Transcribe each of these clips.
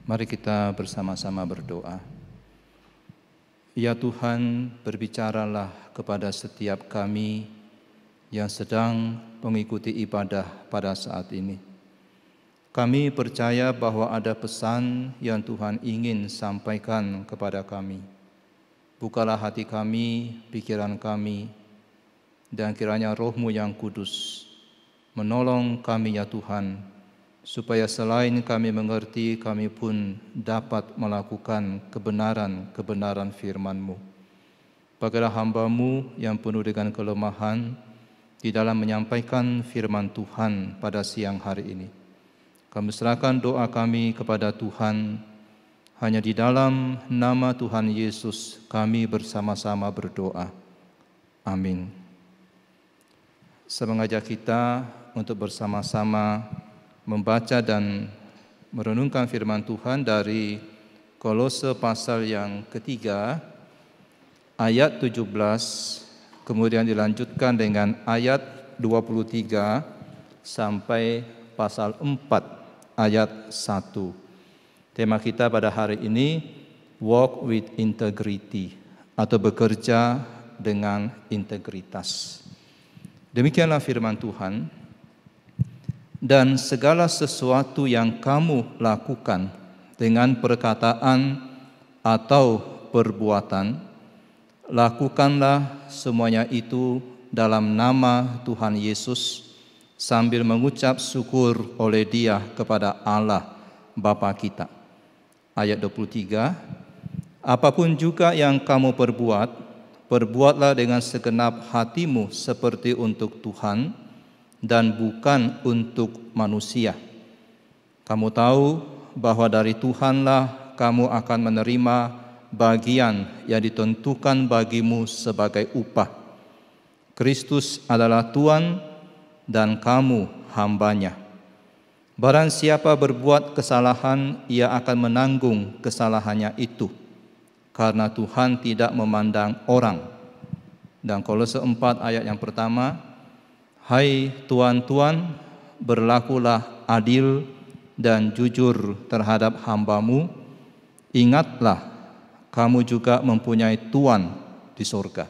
Mari kita bersama-sama berdoa. Ya Tuhan, berbicaralah kepada setiap kami yang sedang mengikuti ibadah pada saat ini. Kami percaya bahwa ada pesan yang Tuhan ingin sampaikan kepada kami. Bukalah hati kami, pikiran kami, dan kiranya Roh-Mu yang kudus menolong kami ya Tuhan, supaya selain kami mengerti, kami pun dapat melakukan kebenaran-kebenaran firman-Mu. Bagaimana hamba-Mu yang penuh dengan kelemahan di dalam menyampaikan firman Tuhan pada siang hari ini. Kami serahkan doa kami kepada Tuhan. Hanya di dalam nama Tuhan Yesus kami bersama-sama berdoa. Amin. Saya mengajak kita untuk bersama-sama membaca dan merenungkan firman Tuhan dari Kolose pasal yang ketiga, ayat 17, kemudian dilanjutkan dengan ayat 23 sampai pasal 4, ayat 1. Tema kita pada hari ini, Walk with Integrity, atau bekerja dengan integritas. Demikianlah firman Tuhan. Dan segala sesuatu yang kamu lakukan dengan perkataan atau perbuatan, lakukanlah semuanya itu dalam nama Tuhan Yesus sambil mengucap syukur oleh Dia kepada Allah Bapa kita. Ayat 23, apapun juga yang kamu perbuat, perbuatlah dengan segenap hatimu seperti untuk Tuhan dan bukan untuk manusia. Kamu tahu bahwa dari Tuhanlah kamu akan menerima bagian yang ditentukan bagimu sebagai upah. Kristus adalah Tuhan dan kamu hambanya. Barang siapa berbuat kesalahan, ia akan menanggung kesalahannya itu, karena Tuhan tidak memandang orang. Dan Kolose 4 ayat yang pertama, hai tuan-tuan, berlakulah adil dan jujur terhadap hamba-Mu. Ingatlah, kamu juga mempunyai Tuan di surga.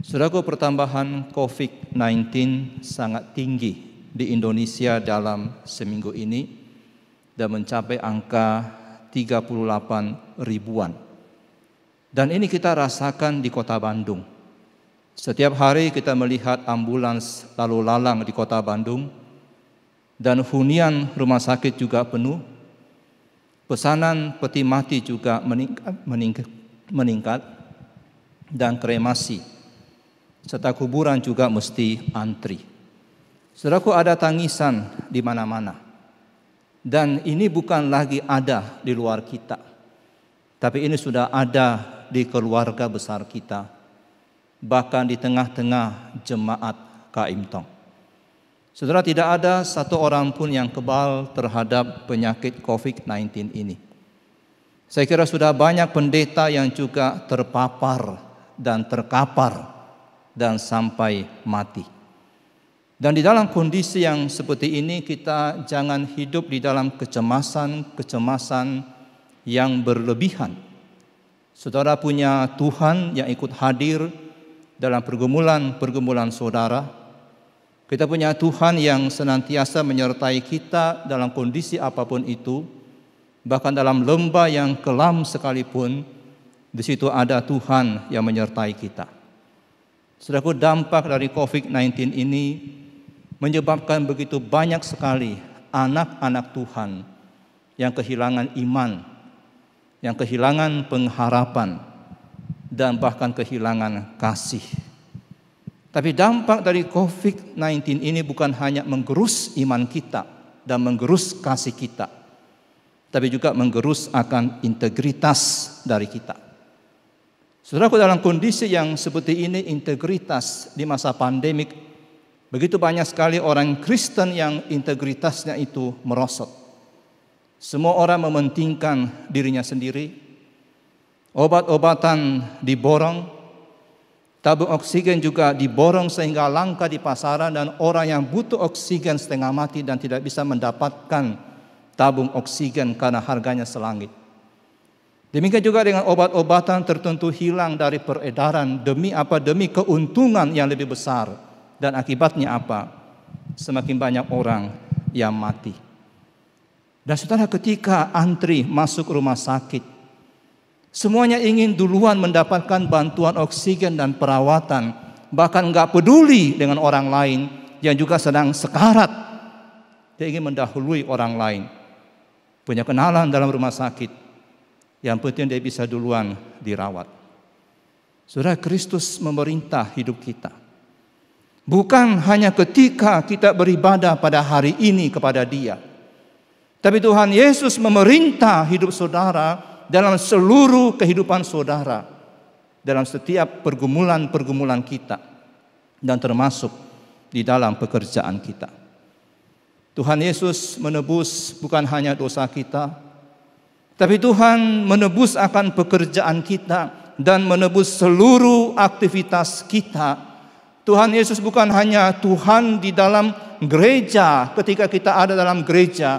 Saudaraku, pertambahan COVID-19 sangat tinggi di Indonesia dalam seminggu ini dan mencapai angka 38 ribuan. Dan ini kita rasakan di kota Bandung. Setiap hari kita melihat ambulans lalu lalang di kota Bandung dan hunian rumah sakit juga penuh. Pesanan peti mati juga meningkat dan kremasi serta kuburan juga mesti antri. Saudaraku, ada tangisan di mana-mana. Dan ini bukan lagi ada di luar kita, tapi ini sudah ada di keluarga besar kita, bahkan di tengah-tengah jemaat KM Tong. Saudara, tidak ada satu orang pun yang kebal terhadap penyakit COVID-19 ini. Saya kira sudah banyak pendeta yang juga terpapar dan terkapar dan sampai mati. Dan di dalam kondisi yang seperti ini, kita jangan hidup di dalam kecemasan yang berlebihan. Saudara punya Tuhan yang ikut hadir dalam pergumulan saudara. Kita punya Tuhan yang senantiasa menyertai kita dalam kondisi apapun itu. Bahkan dalam lembah yang kelam sekalipun, di situ ada Tuhan yang menyertai kita. Saudaraku, dampak dari COVID-19 ini menyebabkan begitu banyak sekali anak-anak Tuhan yang kehilangan iman, yang kehilangan pengharapan, dan bahkan kehilangan kasih. Tapi dampak dari COVID-19 ini bukan hanya menggerus iman kita dan menggerus kasih kita, tapi juga menggerus akan integritas dari kita. Saudaraku, dalam kondisi yang seperti ini, integritas di masa pandemik, begitu banyak sekali orang Kristen yang integritasnya itu merosot. Semua orang mementingkan dirinya sendiri, obat-obatan diborong, tabung oksigen juga diborong sehingga langka di pasaran, dan orang yang butuh oksigen setengah mati dan tidak bisa mendapatkan tabung oksigen karena harganya selangit. Demikian juga dengan obat-obatan tertentu hilang dari peredaran demi apa? Demi keuntungan yang lebih besar. Dan akibatnya apa? Semakin banyak orang yang mati. Dan saudara, ketika antri masuk rumah sakit, semuanya ingin duluan mendapatkan bantuan oksigen dan perawatan. Bahkan gak peduli dengan orang lain yang juga sedang sekarat. Dia ingin mendahului orang lain. Punya kenalan dalam rumah sakit. Yang penting dia bisa duluan dirawat. Saudara, Kristus memerintah hidup kita. Bukan hanya ketika kita beribadah pada hari ini kepada Dia. Tapi Tuhan Yesus memerintah hidup saudara dalam seluruh kehidupan saudara. Dalam setiap pergumulan-pergumulan kita. Dan termasuk di dalam pekerjaan kita. Tuhan Yesus menebus bukan hanya dosa kita, tapi Tuhan menebus akan pekerjaan kita dan menebus seluruh aktivitas kita. Tuhan Yesus bukan hanya Tuhan di dalam gereja ketika kita ada dalam gereja.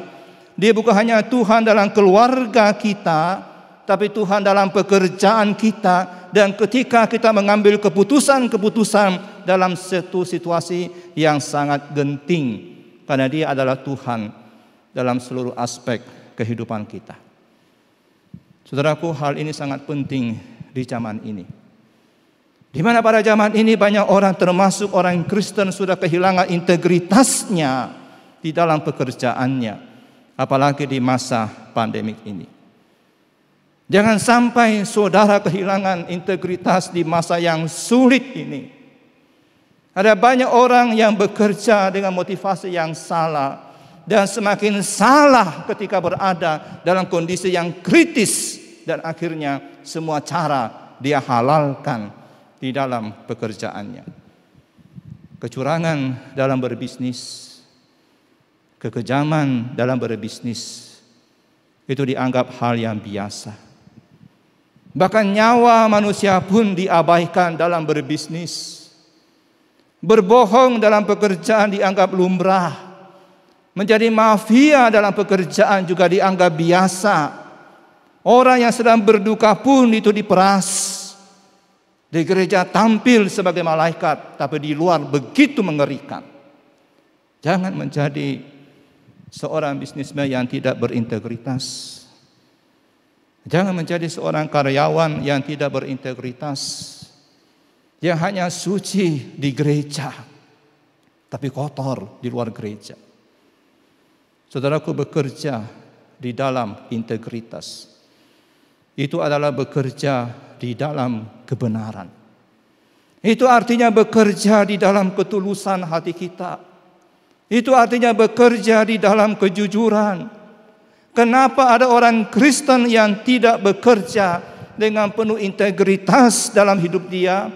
Dia bukan hanya Tuhan dalam keluarga kita, tapi Tuhan dalam pekerjaan kita. Dan ketika kita mengambil keputusan-keputusan dalam satu situasi yang sangat genting. Karena Dia adalah Tuhan dalam seluruh aspek kehidupan kita. Saudaraku, hal ini sangat penting di zaman ini. Di mana pada zaman ini banyak orang, termasuk orang Kristen, sudah kehilangan integritasnya di dalam pekerjaannya. Apalagi di masa pandemik ini. Jangan sampai saudara kehilangan integritas di masa yang sulit ini. Ada banyak orang yang bekerja dengan motivasi yang salah. Dan semakin salah ketika berada dalam kondisi yang kritis. Dan akhirnya semua cara dia halalkan di dalam pekerjaannya. Kecurangan dalam berbisnis, kekejaman dalam berbisnis, itu dianggap hal yang biasa. Bahkan nyawa manusia pun diabaikan dalam berbisnis. Berbohong dalam pekerjaan dianggap lumrah. Menjadi mafia dalam pekerjaan juga dianggap biasa. Orang yang sedang berduka pun itu diperas. Di gereja tampil sebagai malaikat, tapi di luar begitu mengerikan. Jangan menjadi seorang bisnismen yang tidak berintegritas. Jangan menjadi seorang karyawan yang tidak berintegritas. Yang hanya suci di gereja, tapi kotor di luar gereja. Saudaraku, bekerja di dalam integritas. Itu adalah bekerja di dalam kebenaran. Itu artinya bekerja di dalam ketulusan hati kita. Itu artinya bekerja di dalam kejujuran. Kenapa ada orang Kristen yang tidak bekerja dengan penuh integritas dalam hidup dia?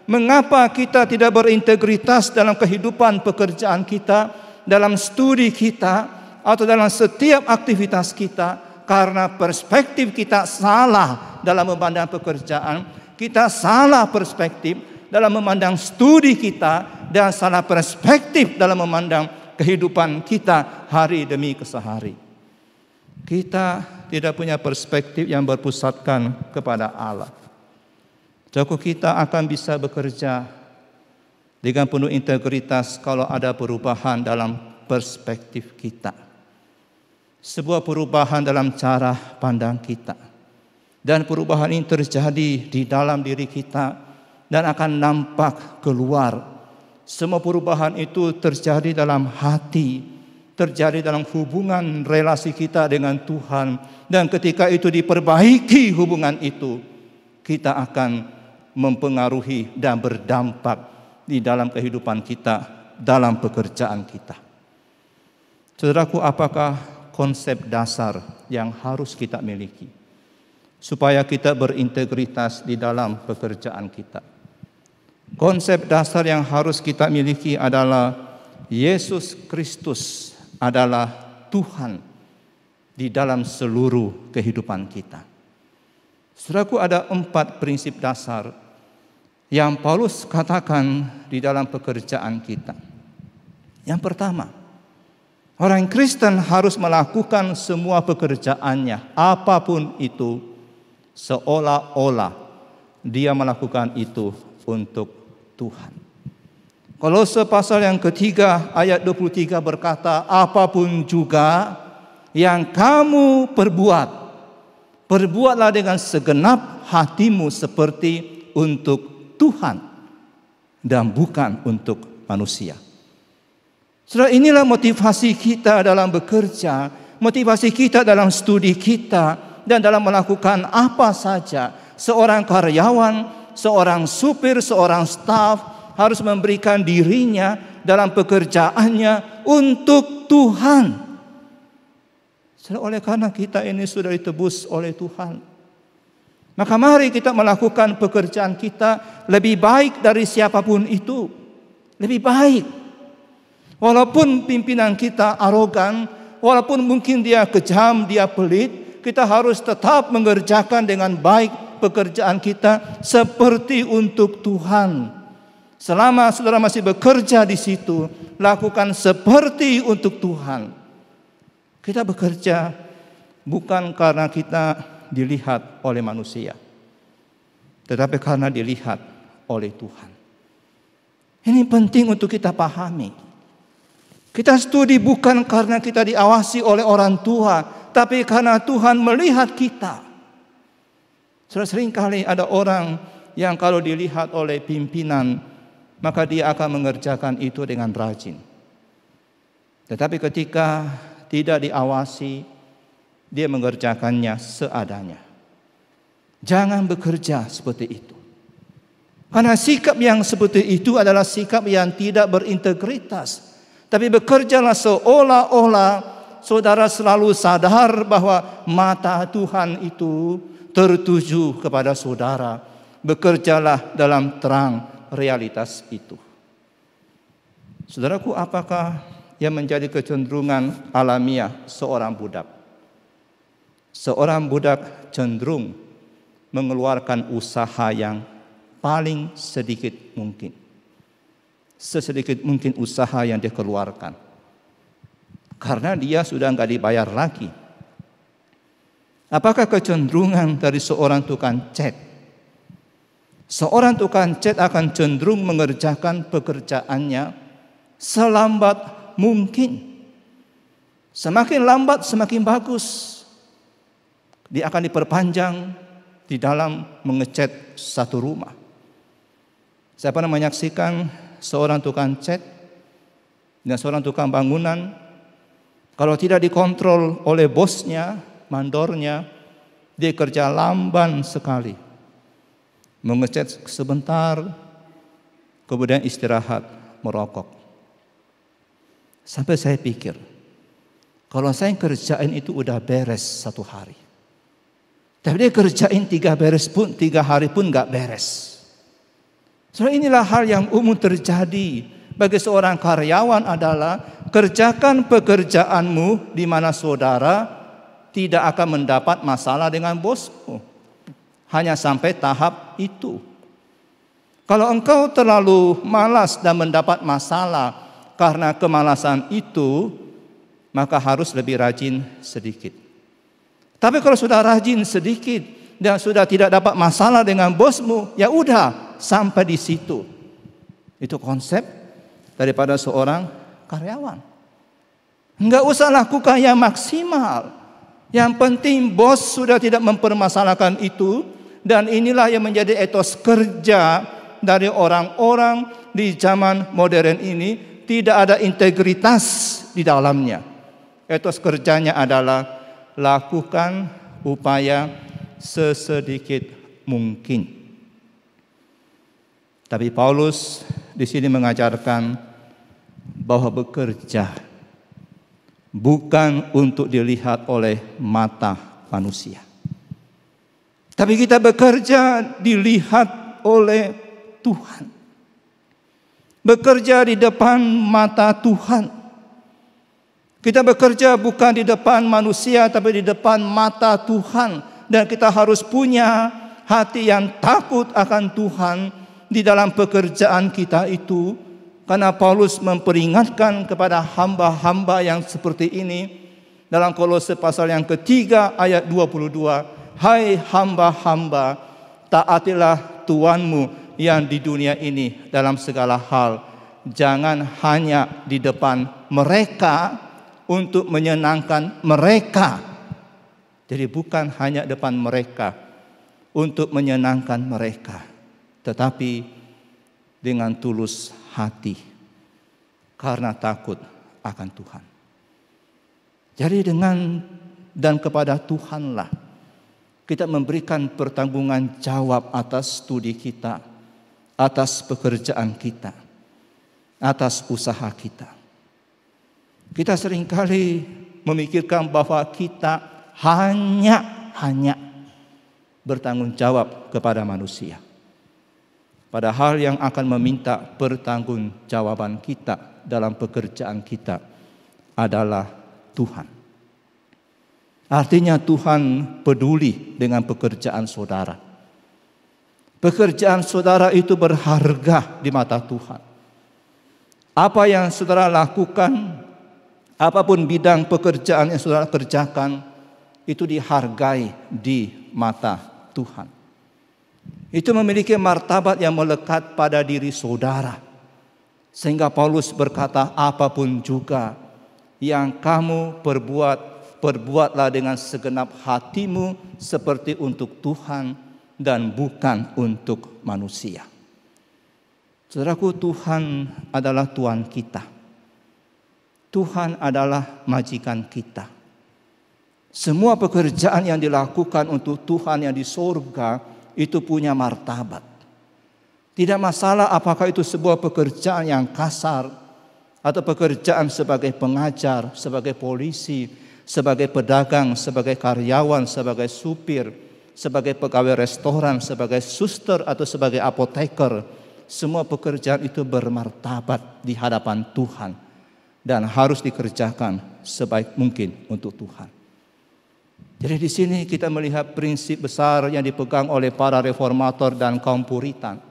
Mengapa kita tidak berintegritas dalam kehidupan pekerjaan kita, dalam studi kita, atau dalam setiap aktivitas kita? Karena perspektif kita salah dalam memandang pekerjaan, kita salah perspektif dalam memandang studi kita, dan salah perspektif dalam memandang kehidupan kita hari demi kesehari. Kita tidak punya perspektif yang berpusatkan kepada Allah. Cukup kita akan bisa bekerja dengan penuh integritas kalau ada perubahan dalam perspektif kita. Sebuah perubahan dalam cara pandang kita. Dan perubahan ini terjadi di dalam diri kita dan akan nampak keluar. Semua perubahan itu terjadi dalam hati, terjadi dalam hubungan relasi kita dengan Tuhan. Dan ketika itu diperbaiki hubungan itu, kita akan mempengaruhi dan berdampak di dalam kehidupan kita, dalam pekerjaan kita. Saudaraku, apakah konsep dasar yang harus kita miliki supaya kita berintegritas di dalam pekerjaan kita? Konsep dasar yang harus kita miliki adalah Yesus Kristus adalah Tuhan di dalam seluruh kehidupan kita. Saudaraku, ada 4 prinsip dasar yang Paulus katakan di dalam pekerjaan kita. Yang pertama Orang Kristen harus melakukan semua pekerjaannya, apapun itu, seolah-olah dia melakukan itu untuk Tuhan. Kolose pasal yang ketiga ayat 23 berkata, apapun juga yang kamu perbuat, perbuatlah dengan segenap hatimu seperti untuk Tuhan dan bukan untuk manusia. Saudara, inilah motivasi kita dalam bekerja, motivasi kita dalam studi kita, dan dalam melakukan apa saja. Seorang karyawan, seorang supir, seorang staf harus memberikan dirinya dalam pekerjaannya untuk Tuhan. Saudara, oleh karena kita ini sudah ditebus oleh Tuhan, maka mari kita melakukan pekerjaan kita lebih baik dari siapapun itu. Lebih baik. Walaupun pimpinan kita arogan, walaupun mungkin dia kejam, dia pelit, kita harus tetap mengerjakan dengan baik pekerjaan kita seperti untuk Tuhan. Selama saudara masih bekerja di situ, lakukan seperti untuk Tuhan. Kita bekerja bukan karena kita dilihat oleh manusia, tetapi karena dilihat oleh Tuhan. Ini penting untuk kita pahami. Kita studi bukan karena kita diawasi oleh orang tua, tapi karena Tuhan melihat kita. Seringkali ada orang yang kalau dilihat oleh pimpinan, maka dia akan mengerjakan itu dengan rajin. Tetapi ketika tidak diawasi, dia mengerjakannya seadanya. Jangan bekerja seperti itu. Karena sikap yang seperti itu adalah sikap yang tidak berintegritas. Tapi bekerjalah seolah-olah saudara selalu sadar bahwa mata Tuhan itu tertuju kepada saudara. Bekerjalah dalam terang realitas itu. Saudaraku, apakah yang menjadi kecenderungan alamiah seorang budak? Seorang budak cenderung mengeluarkan usaha yang paling sedikit mungkin. Sesedikit mungkin usaha yang dia keluarkan, karena dia sudah enggak dibayar lagi. Apakah kecenderungan dari seorang tukang cat? Seorang tukang cat akan cenderung mengerjakan pekerjaannya selambat mungkin. Semakin lambat semakin bagus. Dia akan diperpanjang di dalam mengecat satu rumah. Saya pernah menyaksikan seorang tukang cat dan seorang tukang bangunan, kalau tidak dikontrol oleh bosnya, mandornya, dia kerja lamban sekali. Mengecat sebentar, kemudian istirahat, merokok. Sampai saya pikir, kalau saya kerjain itu udah beres satu hari. Tapi dia kerjain 3 hari pun gak beres. So, inilah hal yang umum terjadi bagi seorang karyawan adalah kerjakan pekerjaanmu di mana saudara tidak akan mendapat masalah dengan bosmu. Hanya sampai tahap itu. Kalau engkau terlalu malas dan mendapat masalah karena kemalasan itu, maka harus lebih rajin sedikit. Tapi kalau sudah rajin sedikit dan sudah tidak dapat masalah dengan bosmu, ya udah, sampai di situ. Itu konsep daripada seorang karyawan. Enggak usah lakukan yang maksimal. Yang penting bos sudah tidak mempermasalahkan itu, dan inilah yang menjadi etos kerja dari orang-orang di zaman modern ini. Tidak ada integritas di dalamnya. Etos kerjanya adalah lakukan upaya sesedikit mungkin. Tapi Paulus di sini mengajarkan bahwa bekerja bukan untuk dilihat oleh mata manusia. Tapi kita bekerja dilihat oleh Tuhan. Bekerja di depan mata Tuhan. Kita bekerja bukan di depan manusia, tapi di depan mata Tuhan. Dan kita harus punya hati yang takut akan Tuhan di dalam pekerjaan kita itu. Karena Paulus memperingatkan kepada hamba-hamba yang seperti ini dalam Kolose pasal yang ketiga ayat 22. Hai hamba-hamba, taatilah Tuanmu yang di dunia ini dalam segala hal. Jangan hanya di depan mereka untuk menyenangkan mereka. Jadi bukan hanya depan mereka untuk menyenangkan mereka, tetapi dengan tulus hati karena takut akan Tuhan. Jadi dengan dan kepada Tuhanlah kita memberikan pertanggungan jawab atas studi kita, atas pekerjaan kita, atas usaha kita. Kita seringkali memikirkan bahwa kita hanya bertanggung jawab kepada manusia. Padahal yang akan meminta pertanggungjawaban kita dalam pekerjaan kita adalah Tuhan. Artinya Tuhan peduli dengan pekerjaan saudara. Pekerjaan saudara itu berharga di mata Tuhan. Apa yang saudara lakukan, apapun bidang pekerjaan yang saudara kerjakan, itu dihargai di mata Tuhan. Itu memiliki martabat yang melekat pada diri saudara. Sehingga Paulus berkata, apapun juga yang kamu perbuat, perbuatlah dengan segenap hatimu seperti untuk Tuhan dan bukan untuk manusia. Saudaraku, Tuhan adalah Tuhan kita. Tuhan adalah majikan kita. Semua pekerjaan yang dilakukan untuk Tuhan yang di surga itu punya martabat. Tidak masalah apakah itu sebuah pekerjaan yang kasar atau pekerjaan sebagai pengajar, sebagai polisi, sebagai pedagang, sebagai karyawan, sebagai supir, sebagai pegawai restoran, sebagai suster atau sebagai apoteker. Semua pekerjaan itu bermartabat di hadapan Tuhan dan harus dikerjakan sebaik mungkin untuk Tuhan. Jadi di sini kita melihat prinsip besar yang dipegang oleh para reformator dan kaum Puritan.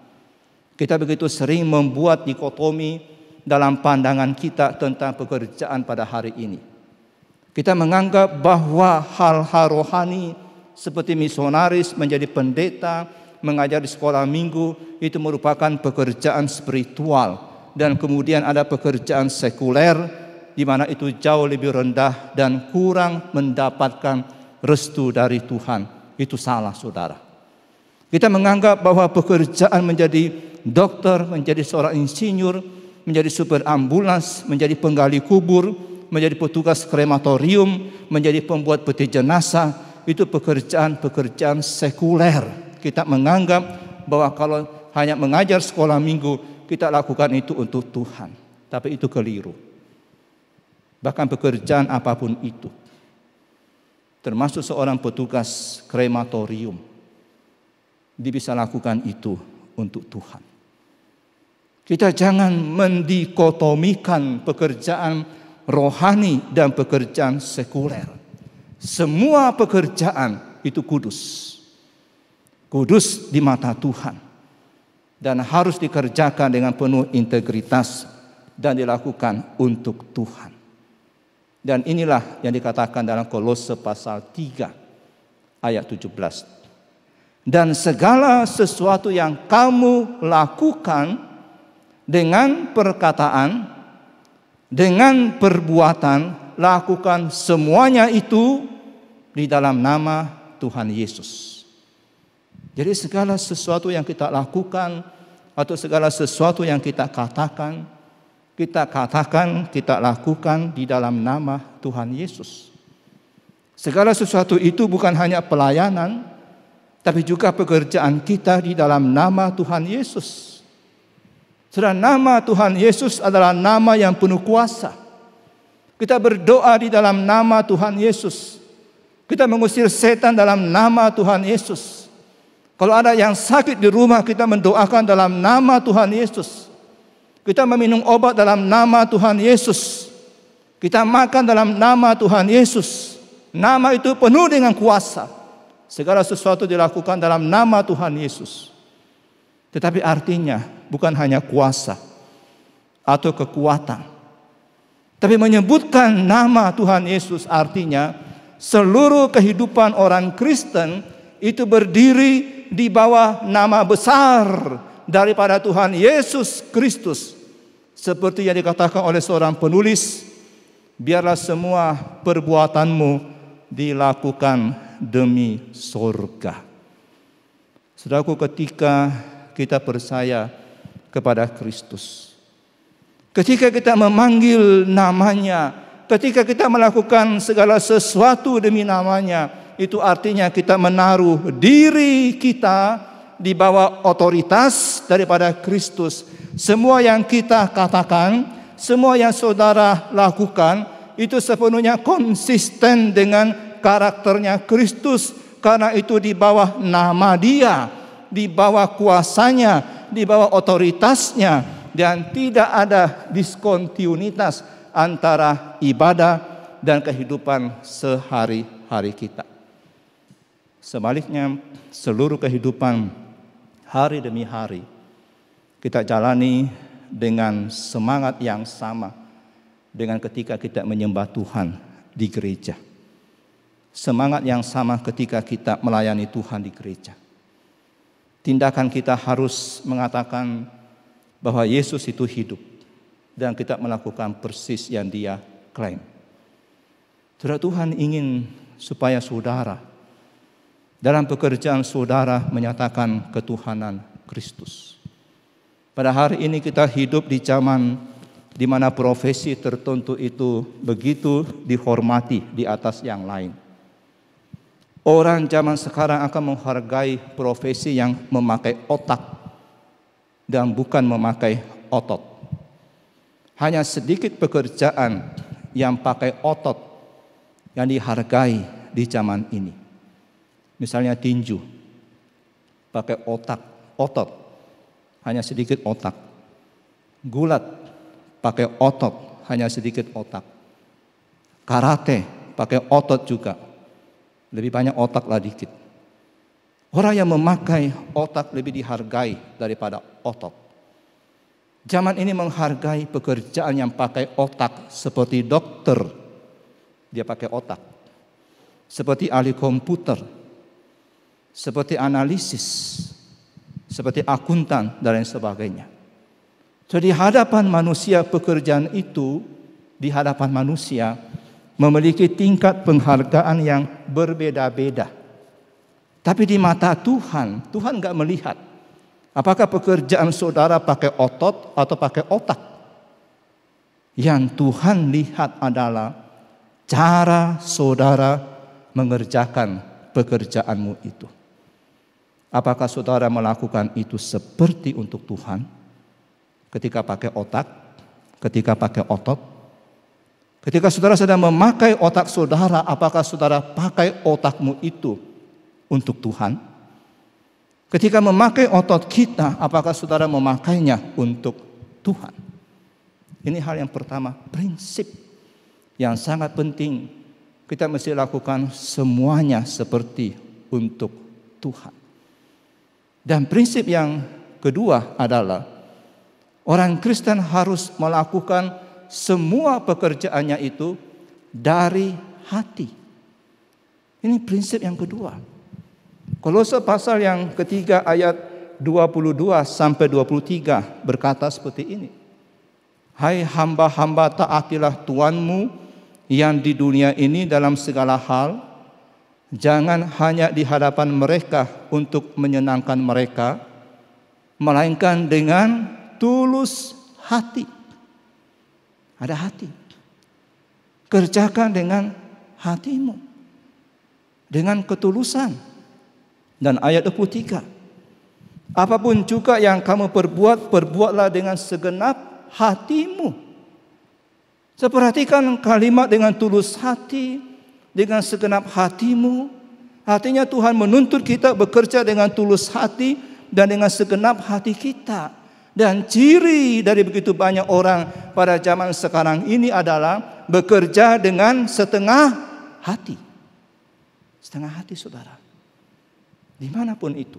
Kita begitu sering membuat dikotomi dalam pandangan kita tentang pekerjaan pada hari ini. Kita menganggap bahwa hal-hal rohani seperti misionaris, menjadi pendeta, mengajar di sekolah minggu itu merupakan pekerjaan spiritual, dan kemudian ada pekerjaan sekuler di mana itu jauh lebih rendah dan kurang mendapatkan restu dari Tuhan. Itu salah, saudara. Kita menganggap bahwa pekerjaan menjadi dokter, menjadi seorang insinyur, menjadi supir ambulans, menjadi penggali kubur, menjadi petugas krematorium, menjadi pembuat peti jenazah, itu pekerjaan-pekerjaan sekuler. Kita menganggap bahwa kalau hanya mengajar sekolah minggu, kita lakukan itu untuk Tuhan. Tapi itu keliru. Bahkan pekerjaan apapun itu, termasuk seorang petugas krematorium, dia bisa lakukan itu untuk Tuhan. Kita jangan mendikotomikan pekerjaan rohani dan pekerjaan sekuler. Semua pekerjaan itu kudus. Kudus di mata Tuhan. Dan harus dikerjakan dengan penuh integritas dan dilakukan untuk Tuhan. Dan inilah yang dikatakan dalam Kolose pasal 3 ayat 17. Dan segala sesuatu yang kamu lakukan dengan perkataan, dengan perbuatan, lakukan semuanya itu di dalam nama Tuhan Yesus. Jadi segala sesuatu yang kita lakukan atau segala sesuatu yang kita katakan, kita lakukan di dalam nama Tuhan Yesus. Segala sesuatu itu bukan hanya pelayanan, tapi juga pekerjaan kita di dalam nama Tuhan Yesus. Saudara, nama Tuhan Yesus adalah nama yang penuh kuasa. Kita berdoa di dalam nama Tuhan Yesus. Kita mengusir setan dalam nama Tuhan Yesus. Kalau ada yang sakit di rumah, kita mendoakan dalam nama Tuhan Yesus. Kita meminum obat dalam nama Tuhan Yesus. Kita makan dalam nama Tuhan Yesus. Nama itu penuh dengan kuasa. Segala sesuatu dilakukan dalam nama Tuhan Yesus. Tetapi artinya bukan hanya kuasa. atau kekuatan. Tapi menyebutkan nama Tuhan Yesus artinya seluruh kehidupan orang Kristen itu berdiri di bawah nama besar daripada Tuhan Yesus Kristus. Seperti yang dikatakan oleh seorang penulis, biarlah semua perbuatanmu dilakukan demi surga. Saudaraku, ketika kita percaya kepada Kristus, ketika kita memanggil namanya, ketika kita melakukan segala sesuatu demi namanya, itu artinya kita menaruh diri kita di bawah otoritas daripada Kristus. Semua yang kita katakan, semua yang saudara lakukan, itu sepenuhnya konsisten dengan karakternya Kristus. Karena itu di bawah nama Dia, di bawah kuasanya, di bawah otoritasnya, dan tidak ada diskontinuitas antara ibadah dan kehidupan sehari-hari kita. Sebaliknya, seluruh kehidupan hari demi hari kita jalani dengan semangat yang sama dengan ketika kita menyembah Tuhan di gereja. Semangat yang sama ketika kita melayani Tuhan di gereja. Tindakan kita harus mengatakan bahwa Yesus itu hidup dan kita melakukan persis yang Dia klaim. Saudara, Tuhan ingin supaya saudara dalam pekerjaan saudara menyatakan ketuhanan Kristus. Pada hari ini kita hidup di zaman di mana profesi tertentu itu begitu dihormati di atas yang lain. Orang zaman sekarang akan menghargai profesi yang memakai otak dan bukan memakai otot. Hanya sedikit pekerjaan yang pakai otot yang dihargai di zaman ini. Misalnya tinju, pakai otot, hanya sedikit otak. Gulat, pakai otot, hanya sedikit otak. Karate, pakai otot juga. Lebih banyak otak lah dikit. Orang yang memakai otak lebih dihargai daripada otot. Zaman ini menghargai pekerjaan yang pakai otak, seperti dokter, dia pakai otak. Seperti ahli komputer, seperti analisis, seperti akuntan dan lain sebagainya. Jadi di hadapan manusia pekerjaan itu, di hadapan manusia memiliki tingkat penghargaan yang berbeda-beda. Tapi di mata Tuhan, Tuhan enggak melihat apakah pekerjaan saudara pakai otot atau pakai otak. Yang Tuhan lihat adalah cara saudara mengerjakan pekerjaanmu itu. Apakah saudara melakukan itu seperti untuk Tuhan? Ketika pakai otak, ketika pakai otot. Ketika saudara sedang memakai otak saudara, apakah saudara pakai otakmu itu untuk Tuhan? Ketika memakai otot kita, apakah saudara memakainya untuk Tuhan? Ini hal yang pertama, prinsip yang sangat penting. Kita mesti lakukan semuanya seperti untuk Tuhan. Dan prinsip yang kedua adalah orang Kristen harus melakukan semua pekerjaannya itu dari hati. Ini prinsip yang kedua. Kolose pasal yang ketiga ayat 22 sampai 23 berkata seperti ini. Hai hamba-hamba, taatilah Tuanmu yang di dunia ini dalam segala hal. Jangan hanya di hadapan mereka untuk menyenangkan mereka, melainkan dengan tulus hati. Ada hati. Kerjakan dengan hatimu. Dengan ketulusan. Dan ayat 23. Apapun juga yang kamu perbuat, perbuatlah dengan segenap hatimu. Saya perhatikan kalimat dengan tulus hati, dengan segenap hatimu. Artinya Tuhan menuntut kita bekerja dengan tulus hati dan dengan segenap hati kita. Dan ciri dari begitu banyak orang pada zaman sekarang ini adalah bekerja dengan setengah hati. Setengah hati saudara. Dimanapun itu.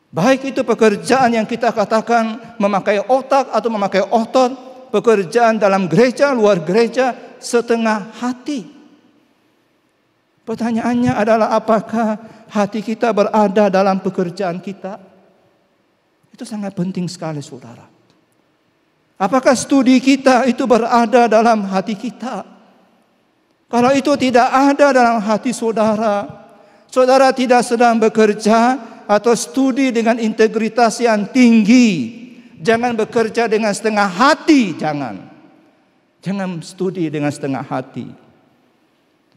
Baik itu pekerjaan yang kita katakan memakai otak atau memakai otot, pekerjaan dalam gereja, luar gereja, setengah hati. Pertanyaannya adalah apakah hati kita berada dalam pekerjaan kita? Itu sangat penting sekali, saudara. Apakah studi kita itu berada dalam hati kita? Kalau itu tidak ada dalam hati saudara, saudara tidak sedang bekerja atau studi dengan integritas yang tinggi. Jangan bekerja dengan setengah hati, jangan studi dengan setengah hati.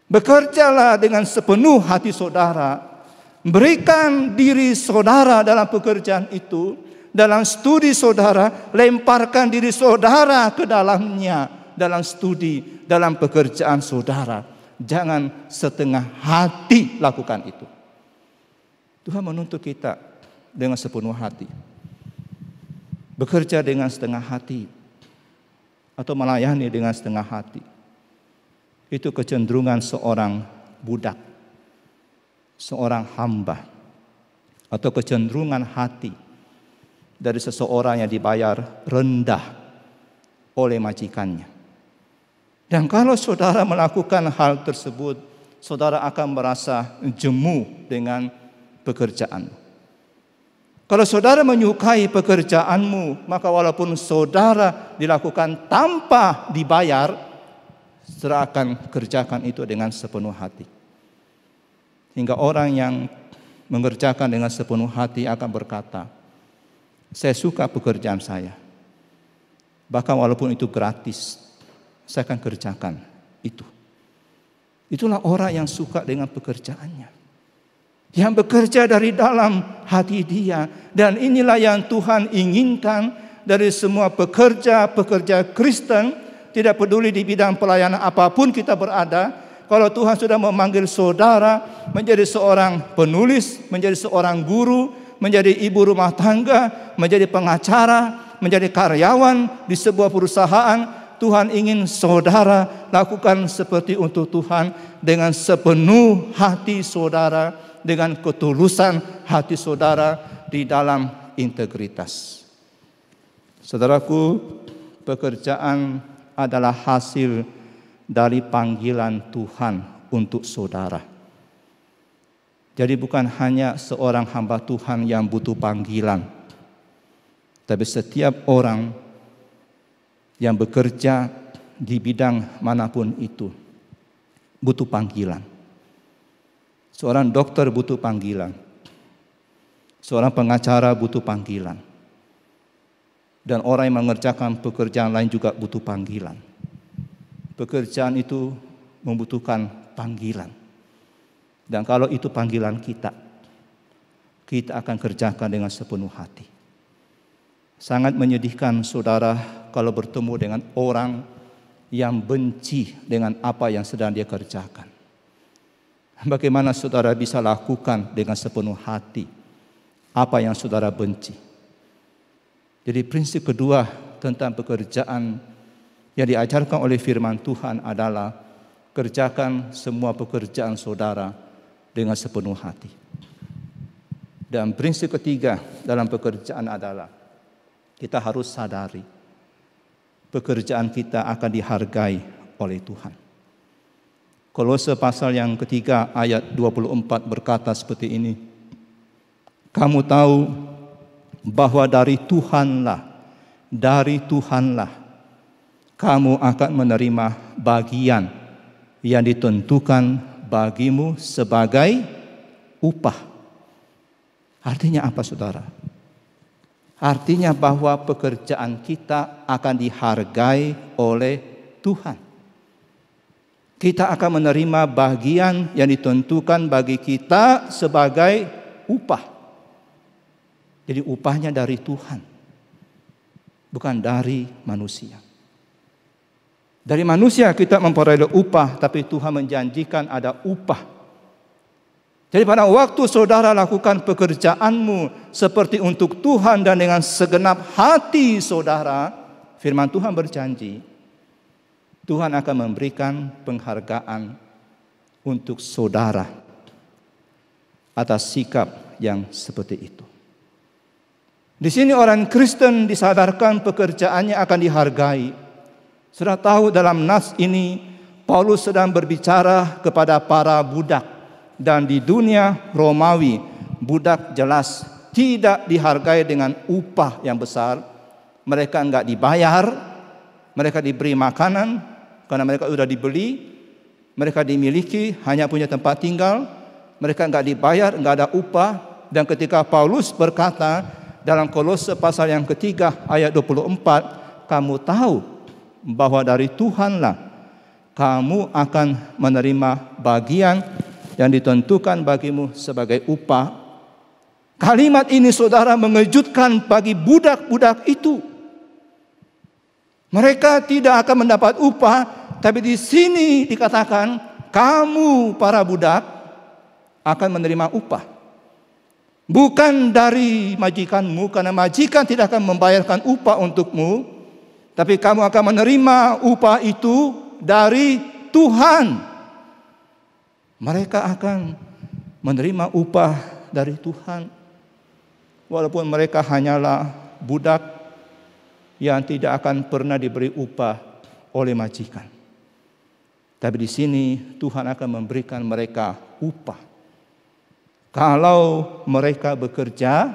Bekerjalah dengan sepenuh hati saudara. Berikan diri saudara dalam pekerjaan itu, dalam studi saudara, lemparkan diri saudara ke dalamnya. Dalam studi, dalam pekerjaan saudara. Jangan setengah hati lakukan itu. Tuhan menuntut kita dengan sepenuh hati. Bekerja dengan setengah hati atau melayani dengan setengah hati. Itu kecenderungan seorang budak, seorang hamba, atau kecenderungan hati dari seseorang yang dibayar rendah oleh majikannya. Dan kalau saudara melakukan hal tersebut, saudara akan merasa jemu dengan pekerjaan. Kalau saudara menyukai pekerjaanmu, maka walaupun saudara dilakukan tanpa dibayar, saudara akan kerjakan itu dengan sepenuh hati. Hingga orang yang mengerjakan dengan sepenuh hati akan berkata, saya suka pekerjaan saya. Bahkan walaupun itu gratis, saya akan kerjakan itu. Itulah orang yang suka dengan pekerjaannya, yang bekerja dari dalam hati dia. Dan inilah yang Tuhan inginkan dari semua pekerja Kristen. Tidak peduli di bidang pelayanan apapun kita berada. Kalau Tuhan sudah memanggil saudara menjadi seorang penulis, menjadi seorang guru, menjadi ibu rumah tangga, menjadi pengacara, menjadi karyawan di sebuah perusahaan, Tuhan ingin saudara lakukan seperti untuk Tuhan dengan sepenuh hati saudara, dengan ketulusan hati saudara di dalam integritas. Saudaraku, pekerjaan adalah hasil dari panggilan Tuhan untuk saudara. Jadi bukan hanya seorang hamba Tuhan yang butuh panggilan, tapi setiap orang yang bekerja di bidang manapun itu butuh panggilan. Seorang dokter butuh panggilan. Seorang pengacara butuh panggilan. Dan orang yang mengerjakan pekerjaan lain juga butuh panggilan. Pekerjaan itu membutuhkan panggilan. Dan kalau itu panggilan kita akan kerjakan dengan sepenuh hati. Sangat menyedihkan saudara kalau bertemu dengan orang yang benci dengan apa yang sedang dia kerjakan. Bagaimana saudara bisa lakukan dengan sepenuh hati apa yang saudara benci? Jadi prinsip kedua tentang pekerjaan yang diajarkan oleh firman Tuhan adalah kerjakan semua pekerjaan saudara dengan sepenuh hati. Dan prinsip ketiga dalam pekerjaan adalah kita harus sadari pekerjaan kita akan dihargai oleh Tuhan. Kolose pasal yang ketiga ayat 24 berkata seperti ini. Kamu tahu bahwa dari Tuhanlah kamu akan menerima bagian yang ditentukan bagimu sebagai upah. Artinya apa, saudara? Artinya bahwa pekerjaan kita akan dihargai oleh Tuhan. Kita akan menerima bagian yang ditentukan bagi kita sebagai upah. Jadi upahnya dari Tuhan, bukan dari manusia. Dari manusia kita memperoleh upah, tapi Tuhan menjanjikan ada upah. Jadi pada waktu saudara lakukan pekerjaanmu seperti untuk Tuhan dan dengan segenap hati saudara, firman Tuhan berjanji, Tuhan akan memberikan penghargaan untuk saudara atas sikap yang seperti itu. Di sini orang Kristen disadarkan pekerjaannya akan dihargai. Sudah tahu dalam nas ini Paulus sedang berbicara kepada para budak. Dan di dunia Romawi, budak jelas tidak dihargai dengan upah yang besar. Mereka enggak dibayar, mereka diberi makanan karena mereka sudah dibeli, mereka dimiliki, hanya punya tempat tinggal, mereka enggak dibayar, enggak ada upah. Dan ketika Paulus berkata dalam Kolose pasal yang ketiga ayat 24, kamu tahu bahwa dari Tuhanlah kamu akan menerima bagian yang ditentukan bagimu sebagai upah. Kalimat ini saudara mengejutkan bagi budak-budak itu. Mereka tidak akan mendapat upah, tapi di sini dikatakan kamu para budak akan menerima upah. Bukan dari majikanmu, karena majikan tidak akan membayarkan upah untukmu, tapi kamu akan menerima upah itu dari Tuhan. Mereka akan menerima upah dari Tuhan, walaupun mereka hanyalah budak yang tidak akan pernah diberi upah oleh majikan. Tapi di sini Tuhan akan memberikan mereka upah kalau mereka bekerja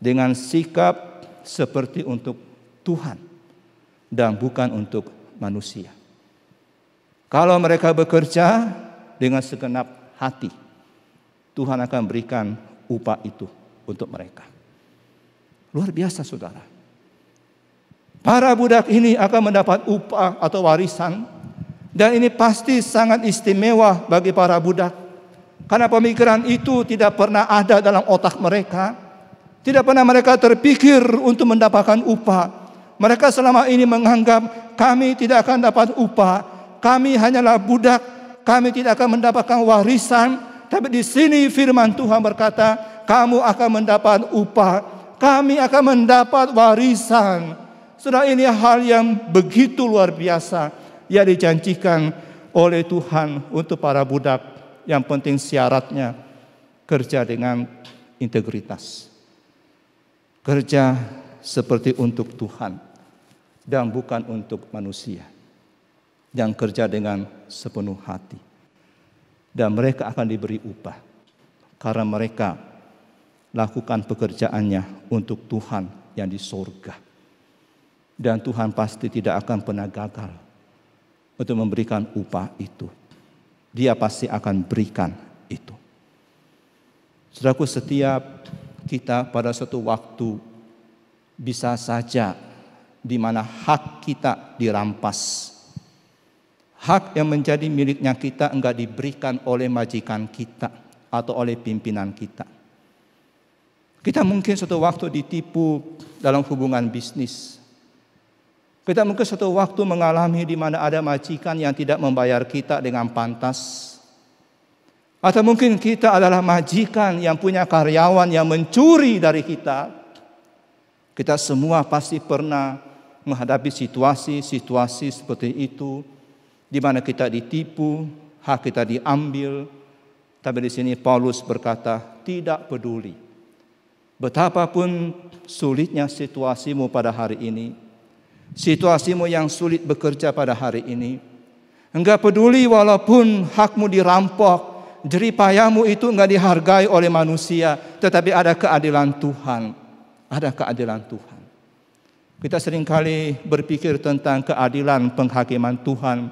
dengan sikap seperti untuk Tuhan dan bukan untuk manusia. Kalau mereka bekerja dengan segenap hati, Tuhan akan berikan upah itu untuk mereka. Luar biasa saudara. Para budak ini akan mendapat upah atau warisan, dan ini pasti sangat istimewa bagi para budak. Karena pemikiran itu tidak pernah ada dalam otak mereka. Tidak pernah mereka terpikir untuk mendapatkan upah. Mereka selama ini menganggap kami tidak akan dapat upah. Kami hanyalah budak. Kami tidak akan mendapatkan warisan. Tapi di sini firman Tuhan berkata, kamu akan mendapat upah. Kami akan mendapat warisan. Saudara, ini hal yang begitu luar biasa yang dijanjikan oleh Tuhan untuk para budak. Yang penting syaratnya kerja dengan integritas. Kerja seperti untuk Tuhan dan bukan untuk manusia. Dan kerja dengan sepenuh hati. Dan mereka akan diberi upah karena mereka lakukan pekerjaannya untuk Tuhan yang di surga. Dan Tuhan pasti tidak akan pernah gagal untuk memberikan upah itu. Dia pasti akan berikan itu. Saudaraku, setiap kita pada suatu waktu bisa saja di mana hak kita dirampas. Hak yang menjadi miliknya kita enggak diberikan oleh majikan kita atau oleh pimpinan kita. Kita mungkin suatu waktu ditipu dalam hubungan bisnis. Kita mungkin suatu waktu mengalami di mana ada majikan yang tidak membayar kita dengan pantas. Atau mungkin kita adalah majikan yang punya karyawan yang mencuri dari kita. Kita semua pasti pernah menghadapi situasi-situasi seperti itu, di mana kita ditipu, hak kita diambil. Tapi di sini Paulus berkata, tidak peduli betapapun sulitnya situasimu pada hari ini, situasimu yang sulit bekerja pada hari ini, enggak peduli walaupun hakmu dirampok, jeripayamu itu enggak dihargai oleh manusia, tetapi ada keadilan Tuhan. Ada keadilan Tuhan. Kita seringkali berpikir tentang keadilan penghakiman Tuhan.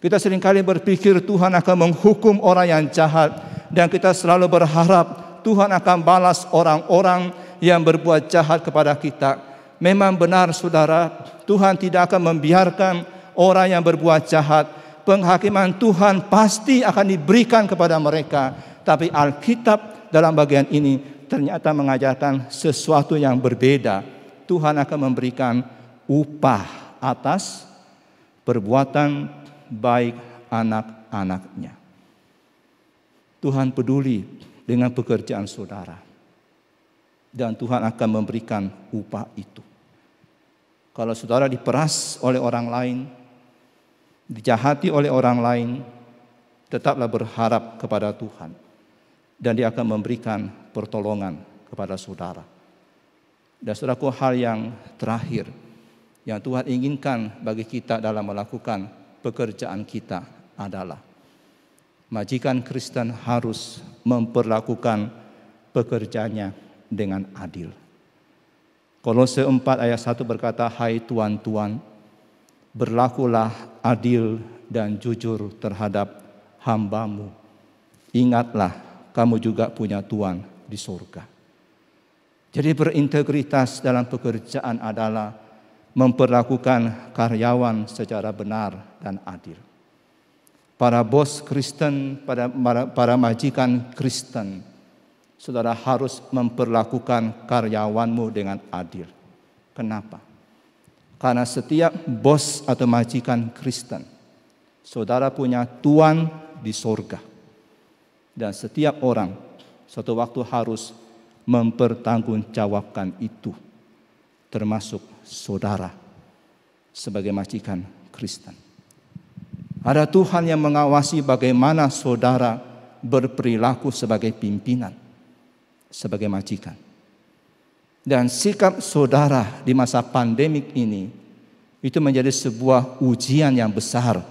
Kita seringkali berpikir Tuhan akan menghukum orang yang jahat, dan kita selalu berharap Tuhan akan balas orang-orang yang berbuat jahat kepada kita. Memang benar saudara, Tuhan tidak akan membiarkan orang yang berbuat jahat. Penghakiman Tuhan pasti akan diberikan kepada mereka. Tapi Alkitab dalam bagian ini ternyata mengajarkan sesuatu yang berbeda. Tuhan akan memberikan upah atas perbuatan baik anak-anaknya. Tuhan peduli dengan pekerjaan saudara. Dan Tuhan akan memberikan upah itu. Kalau saudara diperas oleh orang lain, dijahati oleh orang lain, tetaplah berharap kepada Tuhan. Dan Dia akan memberikan pertolongan kepada saudara. Dan saudaraku, hal yang terakhir yang Tuhan inginkan bagi kita dalam melakukan pekerjaan kita adalah majikan Kristen harus memperlakukan pekerjaannya dengan adil. Kolose 4 ayat 1 berkata, "Hai tuan-tuan, berlakulah adil dan jujur terhadap hamba-Mu. Ingatlah, kamu juga punya Tuhan di surga." Jadi berintegritas dalam pekerjaan adalah memperlakukan karyawan secara benar dan adil. Para bos Kristen, para majikan Kristen, saudara harus memperlakukan karyawanmu dengan adil. Kenapa? Karena setiap bos atau majikan Kristen, saudara punya Tuhan di surga. Dan setiap orang suatu waktu harus mempertanggungjawabkan itu, termasuk saudara sebagai majikan Kristen. Ada Tuhan yang mengawasi bagaimana saudara berperilaku sebagai pimpinan, sebagai majikan. Dan sikap saudara di masa pandemik ini itu menjadi sebuah ujian yang besar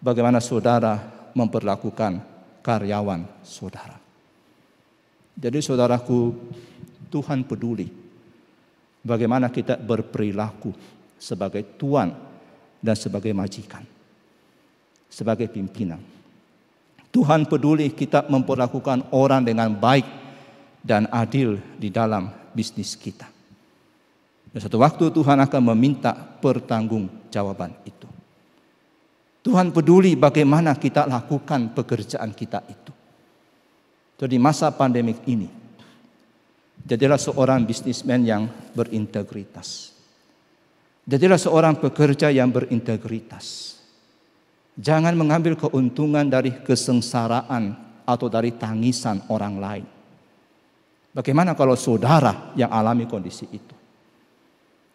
bagaimana saudara memperlakukan karyawan saudara. Jadi saudaraku, Tuhan peduli bagaimana kita berperilaku sebagai tuan dan sebagai majikan, sebagai pimpinan. Tuhan peduli kita memperlakukan orang dengan baik dan adil di dalam bisnis kita. Dan suatu waktu Tuhan akan meminta pertanggungjawaban itu. Tuhan peduli bagaimana kita lakukan pekerjaan kita itu. Jadi masa pandemik ini, jadilah seorang bisnismen yang berintegritas. Jadilah seorang pekerja yang berintegritas. Jangan mengambil keuntungan dari kesengsaraan atau dari tangisan orang lain. Bagaimana kalau saudara yang alami kondisi itu?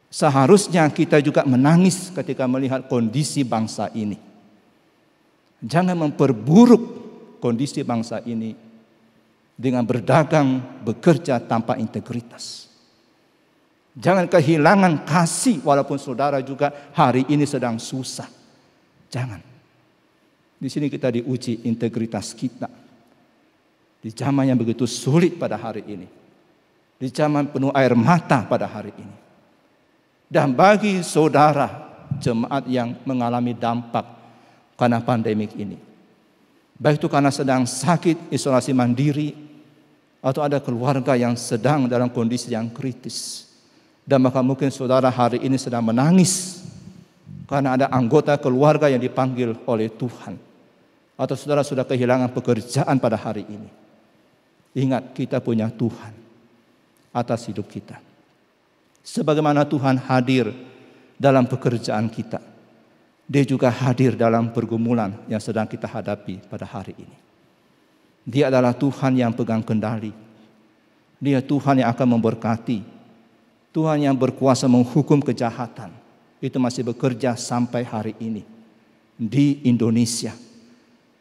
Seharusnya kita juga menangis ketika melihat kondisi bangsa ini. Jangan memperburuk kondisi bangsa ini dengan berdagang, bekerja tanpa integritas. Jangan kehilangan kasih walaupun saudara juga hari ini sedang susah. Jangan. Di sini kita diuji integritas kita. Di zaman yang begitu sulit pada hari ini. Di zaman penuh air mata pada hari ini. Dan bagi saudara jemaat yang mengalami dampak karena pandemik ini. Baik itu karena sedang sakit, isolasi mandiri, atau ada keluarga yang sedang dalam kondisi yang kritis. Dan maka mungkin saudara hari ini sedang menangis karena ada anggota keluarga yang dipanggil oleh Tuhan. Atau saudara sudah kehilangan pekerjaan pada hari ini. Ingat, kita punya Tuhan atas hidup kita. Sebagaimana Tuhan hadir dalam pekerjaan kita, Dia juga hadir dalam pergumulan yang sedang kita hadapi pada hari ini. Dia adalah Tuhan yang pegang kendali. Dia Tuhan yang akan memberkati. Tuhan yang berkuasa menghukum kejahatan. Itu masih bekerja sampai hari ini. Di Indonesia.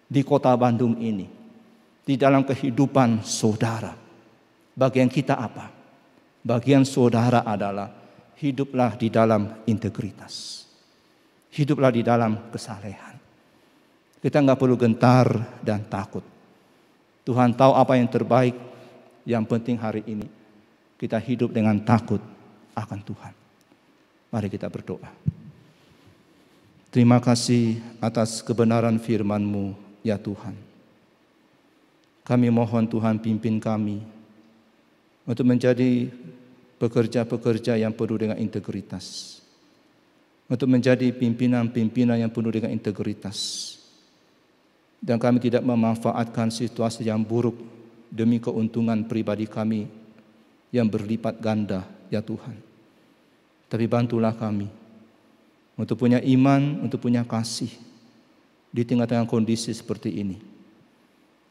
Di kota Bandung ini. Di dalam kehidupan saudara. Bagian kita apa? Bagian saudara adalah hiduplah di dalam integritas. Hiduplah di dalam kesalehan. Kita nggak perlu gentar dan takut. Tuhan tahu apa yang terbaik. Yang penting hari ini kita hidup dengan takut akan Tuhan. Mari kita berdoa. Terima kasih atas kebenaran firman-Mu, ya Tuhan. Kami mohon Tuhan pimpin kami untuk menjadi pekerja-pekerja yang penuh dengan integritas. Untuk menjadi pimpinan-pimpinan yang penuh dengan integritas. Dan kami tidak memanfaatkan situasi yang buruk demi keuntungan pribadi kami yang berlipat ganda, ya Tuhan. Tapi bantulah kami untuk punya iman, untuk punya kasih di tengah-tengah kondisi seperti ini.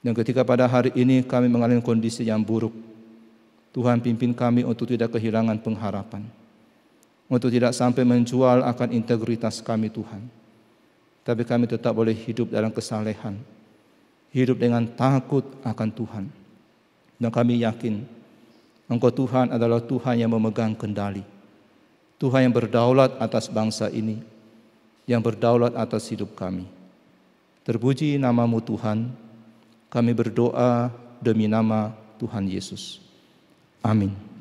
Dan ketika pada hari ini kami mengalami kondisi yang buruk, Tuhan pimpin kami untuk tidak kehilangan pengharapan. Untuk tidak sampai menjual akan integritas kami, Tuhan. Tapi kami tetap boleh hidup dalam kesalehan. Hidup dengan takut akan Tuhan. Dan kami yakin Engkau Tuhan adalah Tuhan yang memegang kendali, Tuhan yang berdaulat atas bangsa ini, yang berdaulat atas hidup kami. Terpuji nama-Mu Tuhan, kami berdoa demi nama Tuhan Yesus. Amin.